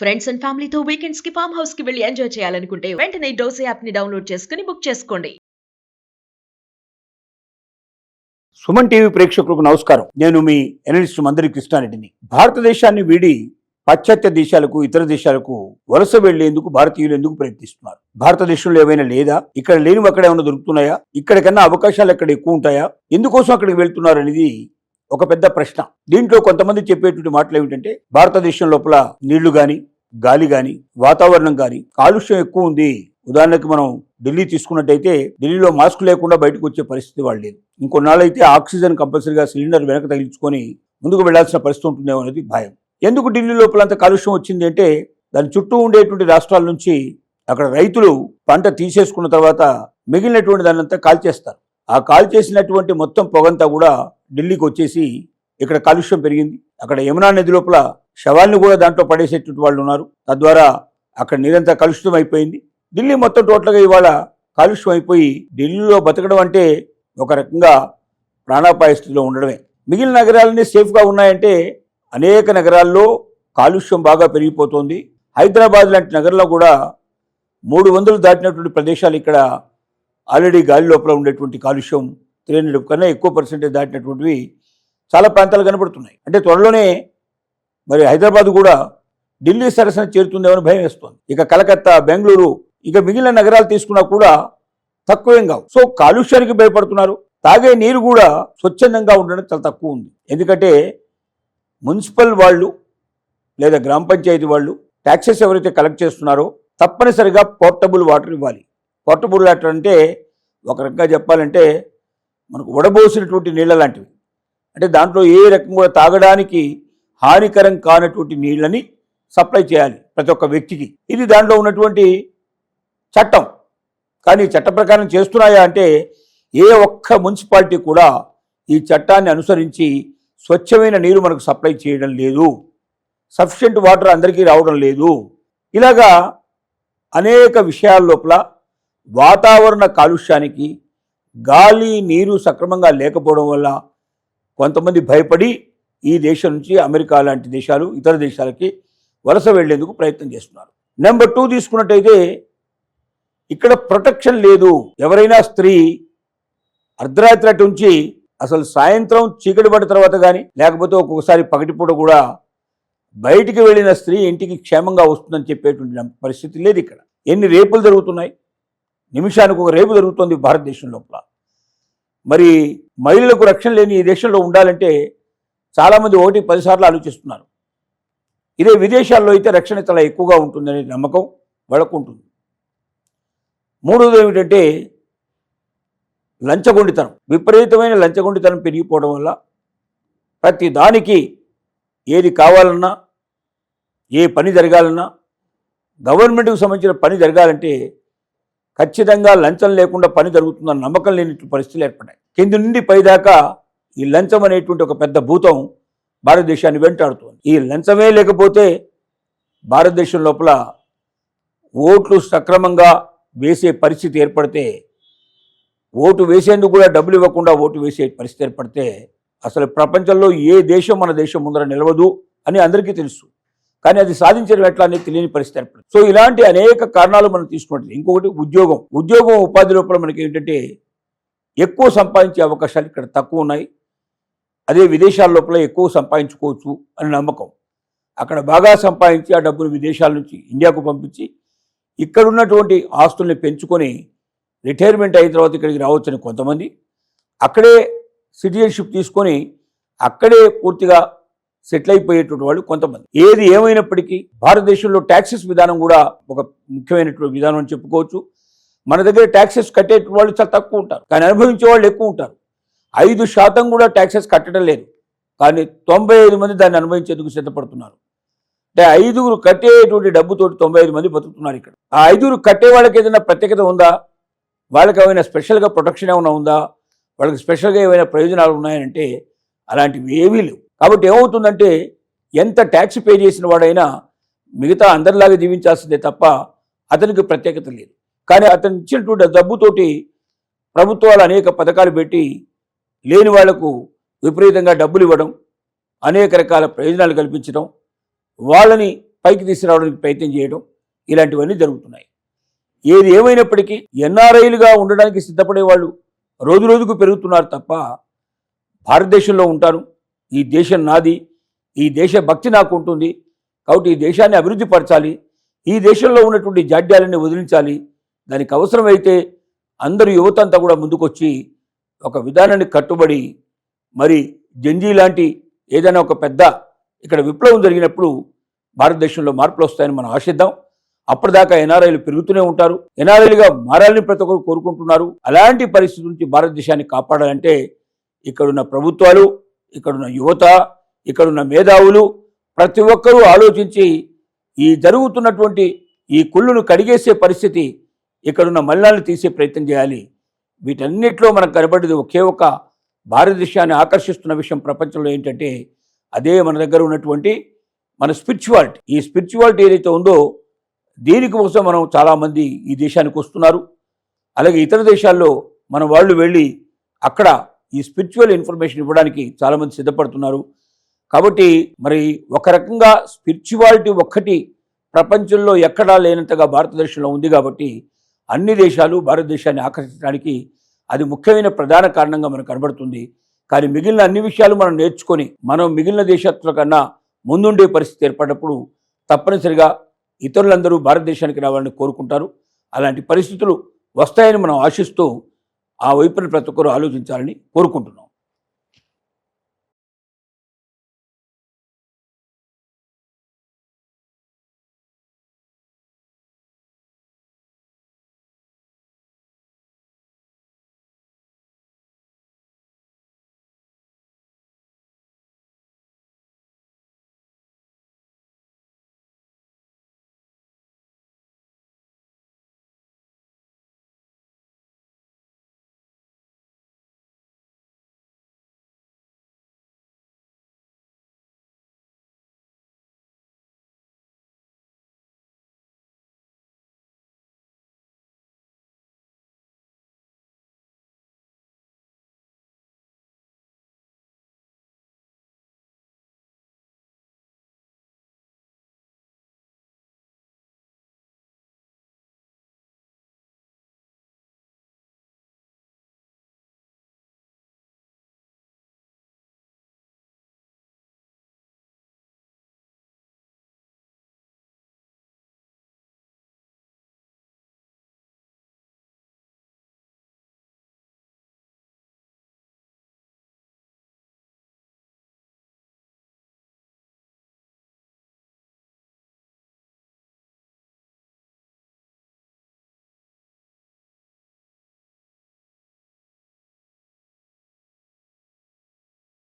Friends and ఫ్యామిలీతో weekends కి farm house కి వెళ్ళి ఎంజాయ్ చేయాలనుకుంటే వెంటనే డోసే యాప్ ని డౌన్లోడ్ చేసుకుని బుక్ చేసుకోండి. సుమన్ టీవీ ప్రేక్షకులకు నమస్కారం. నేను మీ ఎనలిస్ట్ మందరి కృష్ణారెడ్డిని. భారతదేశాన్ని వీడి పాశ్చాత్య దేశాలకు, ఇతర దేశాలకు వలస వెళ్లేందుకు భారతీయులు ఎందుకు ప్రయత్నిస్తున్నారు? భారతదేశంలో ఏమైనా లేదా? ఇక్కడ లేనివి అక్కడ ఏమైనా దొరుకుతున్నాయా? ఇక్కడికన్నా అవకాశాలు ఎక్కడ ఎక్కువ ఉంటాయా? ఎందుకోసం అక్కడికి వెళ్తున్నారు అనేది ఒక పెద్ద ప్రశ్న. దీంట్లో కొంతమంది చెప్పేటువంటి మాటలు ఏమిటంటే, భారతదేశం లోపల నీళ్లు గాని, గాలి గాని, వాతావరణం గాని కాలుష్యం ఎక్కువ ఉంది. ఉదాహరణకు మనం ఢిల్లీ తీసుకున్నట్టయితే ఢిల్లీలో మాస్క్ లేకుండా బయటకు వచ్చే పరిస్థితి వాళ్ళు లేదు. ఇంకొన్నాళ్ళైతే ఆక్సిజన్ కంపల్సరీగా సిలిండర్ వెనక తగిలించుకొని ముందుకు వెళ్లాల్సిన పరిస్థితి ఉంటుందేమో అనేది భయం. ఎందుకు ఢిల్లీ లోపల అంత కాలుష్యం వచ్చింది అంటే, దాని చుట్టూ ఉండేటువంటి రాష్ట్రాల నుంచి అక్కడ రైతులు పంట తీసేసుకున్న తర్వాత మిగిలినటువంటి దాన్ని అంతా కాల్చేస్తారు. ఆ కాల్చేసినటువంటి మొత్తం పొగంతా కూడా ఢిల్లీకి వచ్చేసి ఇక్కడ కాలుష్యం పెరిగింది. అక్కడ యమునా నది లోపల శవాల్ని కూడా దాంట్లో పడేసేటువంటి వాళ్ళు ఉన్నారు. తద్వారా అక్కడ నీరంతా కలుషితం అయిపోయింది. ఢిల్లీ మొత్తం టోటల్గా ఇవాళ కాలుష్యం అయిపోయి ఢిల్లీలో బతకడం అంటే ఒక రకంగా ప్రాణాపాయ స్థితిలో ఉండడమే. మిగిలిన నగరాలన్నీ సేఫ్గా ఉన్నాయంటే, అనేక నగరాల్లో కాలుష్యం బాగా పెరిగిపోతుంది. హైదరాబాద్ లాంటి నగరంలో కూడా 300 దాటినటువంటి ప్రదేశాలు ఇక్కడ ఆల్రెడీ గాలి లోపల ఉండేటువంటి కాలుష్యం 300 కన్నా ఎక్కువ పర్సెంటేజ్ దాటినటువంటివి చాలా ప్రాంతాలు కనబడుతున్నాయి. అంటే త్వరలోనే మరి హైదరాబాద్ కూడా ఢిల్లీ సరసన చేరుతుందేమని భయం వేస్తోంది. ఇక కలకత్తా, బెంగళూరు, ఇక మిగిలిన నగరాలు తీసుకున్నా కూడా తక్కువేం కావు. సో కాలుష్యానికి భయపడుతున్నారు. తాగే నీరు కూడా స్వచ్ఛందంగా ఉండడం చాలా తక్కువ ఉంది. ఎందుకంటే మున్సిపల్ వాళ్ళు లేదా గ్రామ పంచాయతీ వాళ్ళు ట్యాక్సెస్ ఎవరైతే కలెక్ట్ చేస్తున్నారో తప్పనిసరిగా పోర్టబుల్ వాటర్ ఇవ్వాలి. పోర్టబుల్ వాటర్ అంటే ఒక రకంగా చెప్పాలంటే మనకు వడబోసినటువంటి నీళ్ళ లాంటివి. అంటే దాంట్లో ఏ రకం కూడా తాగడానికి హానికరం కానటువంటి నీళ్ళని సప్లై చేయాలి ప్రతి ఒక్క వ్యక్తికి. ఇది దాంట్లో ఉన్నటువంటి చట్టం. కానీ చట్ట ప్రకారం చేస్తున్నాయా అంటే, ఏ ఒక్క మున్సిపాలిటీ కూడా ఈ చట్టాన్ని అనుసరించి స్వచ్ఛమైన నీరు మనకు సప్లై చేయడం లేదు. సఫిషియెంట్ వాటర్ అందరికీ రావడం లేదు. ఇలాగా అనేక విషయాల లోపల వాతావరణ కాలుష్యానికి, గాలి నీరు సక్రమంగా లేకపోవడం వల్ల కొంతమంది భయపడి ఈ దేశం నుంచి అమెరికా లాంటి దేశాలు, ఇతర దేశాలకి వలస వెళ్లేందుకు ప్రయత్నం చేస్తున్నారు. నెంబర్ 2 తీసుకున్నట్టయితే, ఇక్కడ ప్రొటెక్షన్ లేదు. ఎవరైనా స్త్రీ అర్ధరాత్రి అటు నుంచి అసలు సాయంత్రం చీకటి పడిన తర్వాత కానీ, లేకపోతే ఒక్కొక్కసారి పగటిపూట కూడా బయటికి వెళ్ళిన స్త్రీ ఇంటికి క్షేమంగా వస్తుందని చెప్పేటువంటి పరిస్థితి లేదు. ఇక్కడ ఎన్ని రేపులు జరుగుతున్నాయి, నిమిషానికి ఒక రేపు జరుగుతుంది భారతదేశం లోపల. మరి మహిళలకు రక్షణ లేని ఈ దేశంలో ఉండాలంటే చాలామంది 1-10 సార్లు ఆలోచిస్తున్నారు. ఇదే విదేశాల్లో అయితే రక్షణ చాలా ఎక్కువగా ఉంటుందనే నమ్మకం వాళ్ళకు ఉంటుంది. మూడోది ఏమిటంటే లంచగొండితనం. విపరీతమైన లంచగొండితనం పెరిగిపోవడం వల్ల ప్రతి దానికి ఏది కావాలన్నా, ఏ పని జరగాలన్నా, గవర్నమెంట్కి సంబంధించిన పని జరగాలంటే ఖచ్చితంగా లంచం లేకుండా పని జరుగుతుందన్న నమ్మకం లేని పరిస్థితులు ఏర్పడ్డాయి. కింది నుండి పైదాకా ఈ లంచం అనేటువంటి ఒక పెద్ద భూతం భారతదేశాన్ని వెంటాడుతుంది. ఈ లంచమే లేకపోతే భారతదేశం లోపల ఓట్లు సక్రమంగా వేసే పరిస్థితి ఏర్పడితే, ఓటు వేసేందుకు కూడా డబ్బులు ఇవ్వకుండా ఓటు వేసే పరిస్థితి ఏర్పడితే అసలు ప్రపంచంలో ఏ దేశం మన దేశం ముందర నిలవదు అని అందరికీ తెలుసు. కానీ అది సాధించడం ఎట్లా అనేది తెలియని పరిస్థితి ఏర్పడుతుంది. సో ఇలాంటి అనేక కారణాలు మనం తీసుకున్నట్టు. ఇంకొకటి ఉద్యోగం ఉపాధి లోపల మనకి ఏంటంటే ఎక్కువ సంపాదించే అవకాశాలు ఇక్కడ తక్కువ ఉన్నాయి. అదే విదేశాల లోపల ఎక్కువ సంపాదించుకోవచ్చు అని నమ్మకం. అక్కడ బాగా సంపాదించి ఆ డబ్బులు విదేశాల నుంచి ఇండియాకు పంపించి ఇక్కడ ఉన్నటువంటి ఆస్తుల్ని పెంచుకొని రిటైర్మెంట్ అయిన తర్వాత ఇక్కడికి రావచ్చని కొంతమంది, అక్కడే సిటిజన్షిప్ తీసుకొని అక్కడే పూర్తిగా సెటిల్ అయిపోయేటువంటి వాళ్ళు కొంతమంది. ఏది ఏమైనప్పటికీ భారతదేశంలో ట్యాక్సెస్ విధానం కూడా ఒక ముఖ్యమైనటువంటి విధానం అని చెప్పుకోవచ్చు. మన దగ్గర ట్యాక్సెస్ కట్టే వాళ్ళు చాలా తక్కువ ఉంటారు, కానీ అనుభవించే వాళ్ళు ఎక్కువ ఉంటారు. 5% కూడా ట్యాక్సెస్ కట్టడం లేదు, కానీ 95 మంది దాన్ని అనుభవించేందుకు సిద్ధపడుతున్నారు. అంటే 5 కట్టేటువంటి డబ్బుతోటి 95 మంది బతుకుతున్నారు ఇక్కడ. ఆ 5 కట్టే వాళ్ళకి ఏదైనా ప్రత్యేకత ఉందా? వాళ్ళకి ఏమైనా స్పెషల్గా ప్రొటెక్షన్ ఏమైనా ఉందా? వాళ్ళకి స్పెషల్గా ఏమైనా ప్రయోజనాలు ఉన్నాయంటే అలాంటివి ఏమీ లేవు. కాబట్టి ఏమవుతుందంటే, ఎంత ట్యాక్స్ పే చేసిన వాడైనా మిగతా అందరిలాగా జీవించాల్సిందే తప్ప అతనికి ప్రత్యేకత లేదు. కానీ అతను ఇచ్చినటువంటి డబ్బుతోటి ప్రభుత్వాలు అనేక పథకాలు పెట్టి లేని వాళ్లకు విపరీతంగా డబ్బులు ఇవ్వడం, అనేక రకాల ప్రయోజనాలు కల్పించడం, వాళ్ళని పైకి తీసుకురావడానికి ప్రయత్నం చేయడం ఇలాంటివన్నీ జరుగుతున్నాయి. ఏది ఏమైనప్పటికీ ఎన్ఆర్ఐలుగా ఉండడానికి సిద్ధపడే వాళ్ళు రోజు రోజుకు పెరుగుతున్నారు తప్ప భారతదేశంలో ఉంటాను, ఈ దేశం నాది, ఈ దేశ భక్తి నాకు ఉంటుంది, కాబట్టి ఈ దేశాన్ని అభివృద్ధి పరచాలి, ఈ దేశంలో ఉన్నటువంటి జాడ్యాలన్నీ వదిలించాలి, దానికి అవసరమైతే అందరూ యువత అంతా కూడా ముందుకొచ్చి ఒక విధానాన్ని కట్టుబడి మరి జంజీ లాంటి ఏదైనా ఒక పెద్ద ఇక్కడ విప్లవం జరిగినప్పుడు భారతదేశంలో మార్పులు వస్తాయని మనం ఆశిద్దాం. అప్పటిదాకా ఎన్ఆర్ఐలు పెరుగుతూనే ఉంటారు, ఎన్ఆర్ఐలుగా మారాలని ప్రతి ఒక్కరు కోరుకుంటున్నారు. అలాంటి పరిస్థితి నుంచి భారతదేశాన్ని కాపాడాలంటే ఇక్కడున్న ప్రభుత్వాలు, ఇక్కడున్న యువత, ఇక్కడున్న మేధావులు ప్రతి ఒక్కరూ ఆలోచించి ఈ జరుగుతున్నటువంటి ఈ కుళ్ళును కడిగేసే పరిస్థితి, ఇక్కడున్న మలినాలను తీసే ప్రయత్నం చేయాలి. వీటన్నిటిలో మనకు కనబడేది ఒకే ఒక భారతదేశాన్ని ఆకర్షిస్తున్న విషయం ప్రపంచంలో ఏంటంటే అదే మన దగ్గర ఉన్నటువంటి మన స్పిరిచువాలిటీ. ఈ స్పిరిచువాలిటీ ఏదైతే ఉందో దీనికోసం మనం చాలామంది ఈ దేశానికి వస్తున్నారు. అలాగే ఇతర దేశాల్లో మన వాళ్ళు వెళ్ళి అక్కడ ఈ స్పిరిచువల్ ఇన్ఫర్మేషన్ ఇవ్వడానికి చాలామంది సిద్ధపడుతున్నారు. కాబట్టి మరి ఒక రకంగా స్పిరిచువాలిటీ ఒక్కటి ప్రపంచంలో ఎక్కడా లేనంతగా భారతదేశంలో ఉంది. కాబట్టి అన్ని దేశాలు భారతదేశాన్ని ఆకర్షించడానికి అది ముఖ్యమైన ప్రధాన కారణంగా మనకు కనబడుతుంది. కానీ మిగిలిన అన్ని విషయాలు మనం నేర్చుకొని మనం మిగిలిన దేశాల కన్నా ముందుండే పరిస్థితి ఏర్పడినప్పుడు తప్పనిసరిగా ఇతరులందరూ భారతదేశానికి రావాలని కోరుకుంటారు. అలాంటి పరిస్థితులు వస్తాయని మనం ఆశిస్తూ ఆ వైపున ప్రతి ఒక్కరూ ఆలోచించాలని కోరుకుంటున్నాం.